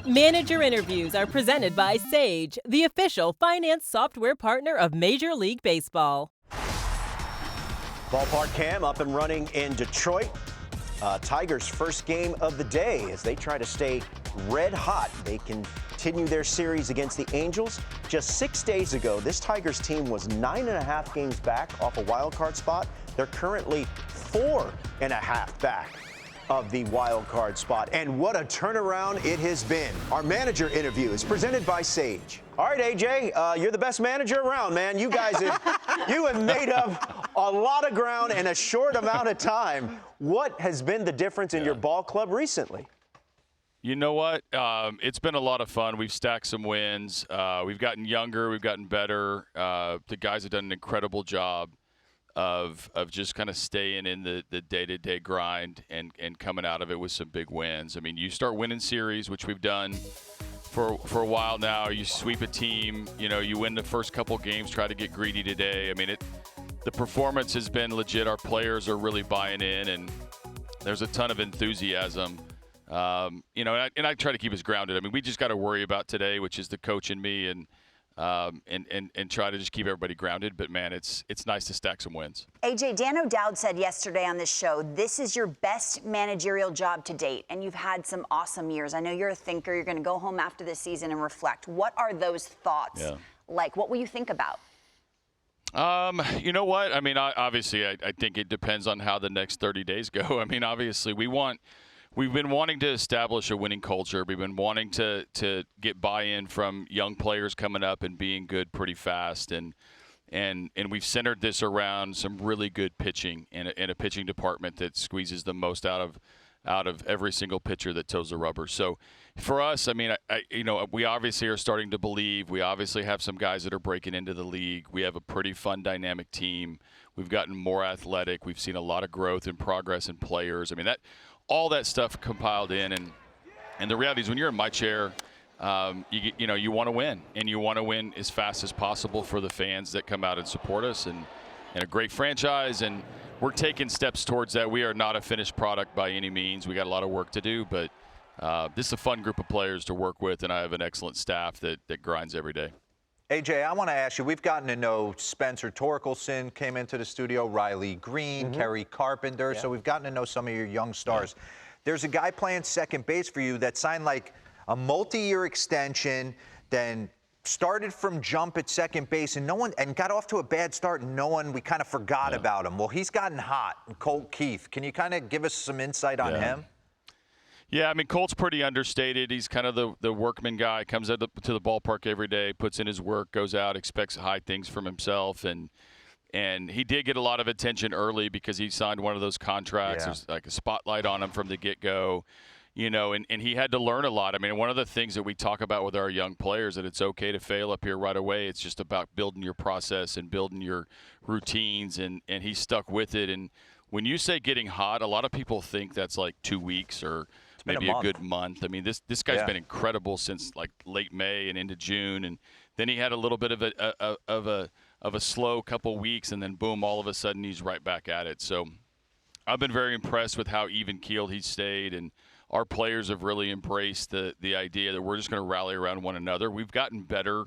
Manager interviews are presented by Sage, the official finance software partner of Major League Baseball. Ballpark Cam up and running in Detroit. Tigers' first game of the day as they try to stay red hot. They continue their series against the Angels. Just 6 days ago, this Tigers team was 9.5 games back off a wild card spot. They're currently 4.5 back of the wild card spot. And what a turnaround it has been. Our manager interview is presented by Sage. All right, AJ, you're the best manager around, man. You guys have made up a lot of ground in a short amount of time. What has been the difference in your ball club recently? You know what? It's been a lot of fun. We've stacked some wins. We've gotten younger. We've gotten better. The guys have done an incredible job of just kind of staying in the day-to-day grind and coming out of it with some big wins. I mean, you start winning series, which we've done for a while now. You sweep a team. You know, you win the first couple games, try to get greedy today. I mean, the performance has been legit. Our players are really buying in, and there's a ton of enthusiasm. You know, and I try to keep us grounded. I mean, we just got to worry about today, which is the coach and me, and try to just keep everybody grounded. But, man, it's nice to stack some wins. AJ, Dan O'Dowd said yesterday on this show, this is your best managerial job to date, and you've had some awesome years. I know you're a thinker. You're going to go home after this season and reflect. What are those thoughts like? What will you think about? You know what? I mean, obviously, I think it depends on how the next 30 days go. I mean, obviously, we've been wanting to establish a winning culture. We've been wanting to get buy-in from young players coming up and being good pretty fast. And we've centered this around some really good pitching in a pitching department that squeezes the most out of every single pitcher that toes the rubber. So for us, I mean, you know, we obviously are starting to believe. We obviously have some guys that are breaking into the league. We have a pretty fun, dynamic team. We've gotten more athletic. We've seen a lot of growth and progress in players. I mean, all that stuff compiled in, and the reality is when you're in my chair, you know, you want to win, and you want to win as fast as possible for the fans that come out and support us, and a great franchise, and we're taking steps towards that. We are not a finished product by any means. We got a lot of work to do, but this is a fun group of players to work with, and I have an excellent staff that grinds every day. AJ, I want to ask you, we've gotten to know Spencer Torkelson came into the studio, Riley Green, Kerry Carpenter, so we've gotten to know some of your young stars. There's a guy playing second base for you that signed like a multi-year extension, then started from jump at second base, and got off to a bad start, and we kind of forgot about him. Well, he's gotten hot, Colt Keith. Can you kind of give us some insight on him? Yeah, I mean, Colt's pretty understated. He's kind of the workman guy, comes to the ballpark every day, puts in his work, goes out, expects high things from himself. And he did get a lot of attention early because he signed one of those contracts. There's like a spotlight on him from the get-go, you know, and he had to learn a lot. I mean, one of the things that we talk about with our young players, that it's okay to fail up here right away. It's just about building your process and building your routines, and he stuck with it. And when you say getting hot, a lot of people think that's like 2 weeks or maybe a good month. I mean, this guy's been incredible since like late May and into June, and then he had a little bit of a slow couple weeks, and then boom, all of a sudden he's right back at it. So I've been very impressed with how even keeled he's stayed, and our players have really embraced the idea that we're just going to rally around one another. We've gotten better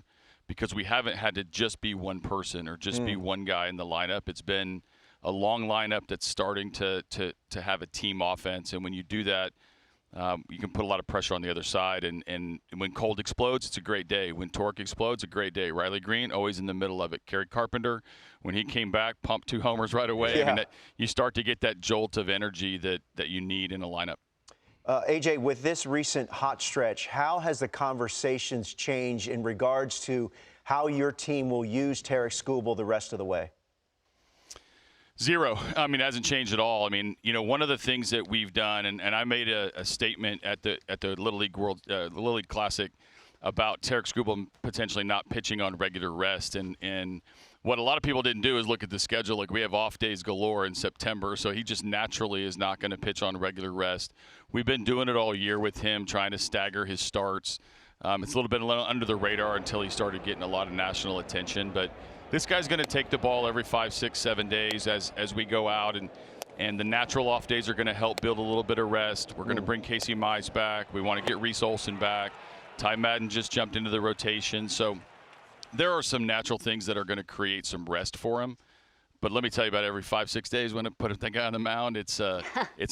because we haven't had to just be one person or just be one guy in the lineup. It's been a long lineup that's starting to have a team offense, and when you do that, you can put a lot of pressure on the other side, and when Colt explodes, it's a great day. When Torque explodes, a great day. Riley Green, always in the middle of it. Kerry Carpenter, when he came back, pumped 2 homers right away. I mean, you start to get that jolt of energy that you need in a lineup. AJ, with this recent hot stretch, how has the conversations changed in regards to how your team will use Tarik Skubal the rest of the way? Zero. I mean, it hasn't changed at all. I mean, you know, one of the things that we've done, and I made a statement at the Little League Little League Classic about Tarik Skubal potentially not pitching on regular rest, and what a lot of people didn't do is look at the schedule. Like, we have off days galore in September, so he just naturally is not going to pitch on regular rest. We've been doing it all year with him, trying to stagger his starts. It's a little bit under the radar until he started getting a lot of national attention, but this guy's going to take the ball every 5, 6, 7 days as we go out, and And the natural off days are going to help build a little bit of rest. We're going to bring Casey Mize back. We want to get Reese Olson back. Ty Madden just jumped into the rotation. So there are some natural things that are going to create some rest for him. But let me tell you, about every 5-6 days when I put that guy on the mound, it's a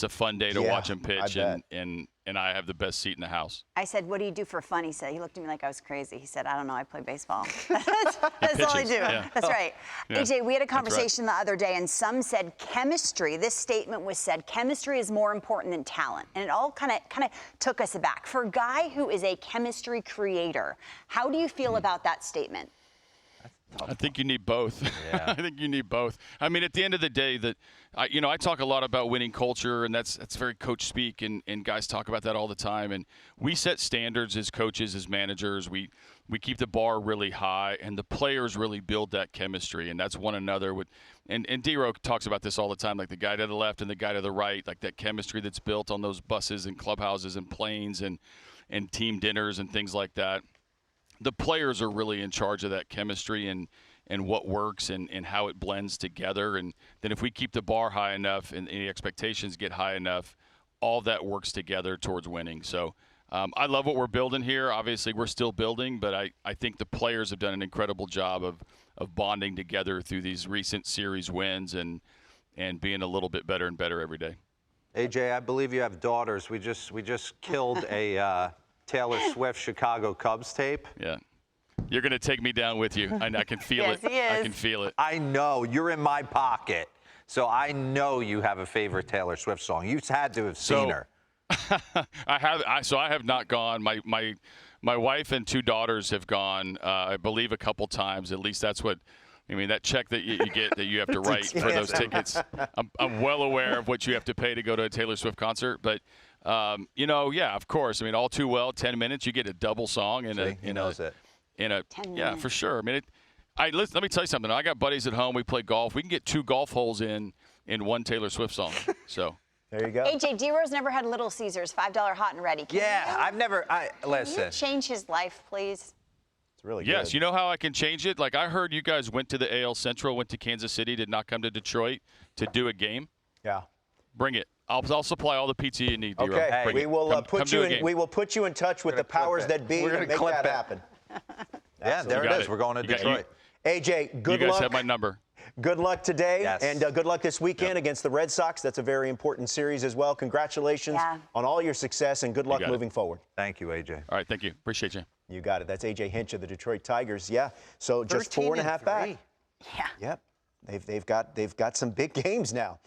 fun day to watch him pitch, and I have the best seat in the house. I said, "What do you do for fun?" He looked at me like I was crazy. He said, "I don't know. I play baseball." That's all I do. Yeah. That's right. Yeah. AJ, we had a conversation the other day, and some said chemistry. This statement was said: chemistry is more important than talent, and it all kind of took us aback. For a guy who is a chemistry creator, how do you feel about that statement? I think you need both. Yeah. I think you need both. I mean, at the end of the day, I talk a lot about winning culture, and that's very coach speak, and guys talk about that all the time. And we set standards as coaches, as managers. We keep the bar really high, and the players really build that chemistry, and that's one another. And D-Row talks about this all the time, like the guy to the left and the guy to the right, like that chemistry that's built on those buses and clubhouses and planes and team dinners and things like that. The players are really in charge of that chemistry and what works and how it blends together. And then if we keep the bar high enough and the expectations get high enough, all that works together towards winning. So I love what we're building here. Obviously, we're still building, but I think the players have done an incredible job of bonding together through these recent series wins and being a little bit better and better every day. AJ, I believe you have daughters. We just killed a Taylor Swift Chicago Cubs tape. Yeah. You're going to take me down with you. I can feel Yes, it. he is. I can feel it. I know. You're in my pocket. So I know you have a favorite Taylor Swift song. You had to have seen her. I have not gone. My wife and 2 daughters have gone, I believe, a couple times. At least that's what, I mean, that check that you get that you have to write for those tickets. I'm well aware of what you have to pay to go to a Taylor Swift concert. But, yeah, of course. I mean, all too well, 10 minutes, you get a double song in a 10 yeah, for sure. I mean, let me tell you something. I got buddies at home. We play golf. We can get 2 golf holes in one Taylor Swift song. So there you go. AJ, D-Rose never had Little Caesars, $5 hot and ready. Can Listen. you change his life, please? It's really yes, good. you know how I can change it? Like, I heard you guys went to the AL Central, went to Kansas City, did not come to Detroit to do a game. Yeah. Bring it. I'll supply all the pizza you need, D-Row. Okay, Bring we it. will Come put do you a in. game. We will put you in touch with the powers that be We're and gonna make clip that it. happen. Yeah, there You it got is. We're going to You got- Detroit. AJ, good You guys luck. have my number. Good luck today, Yes. and good luck this weekend against the Red Sox. That's a very important series as well. Congratulations on all your success, and good luck got it. moving forward. Thank you, AJ. All right, thank you. Appreciate you. You got it. That's AJ Hinch of the Detroit Tigers. Yeah, so just 4.5 back. Yeah. Yep, they've got some big games now.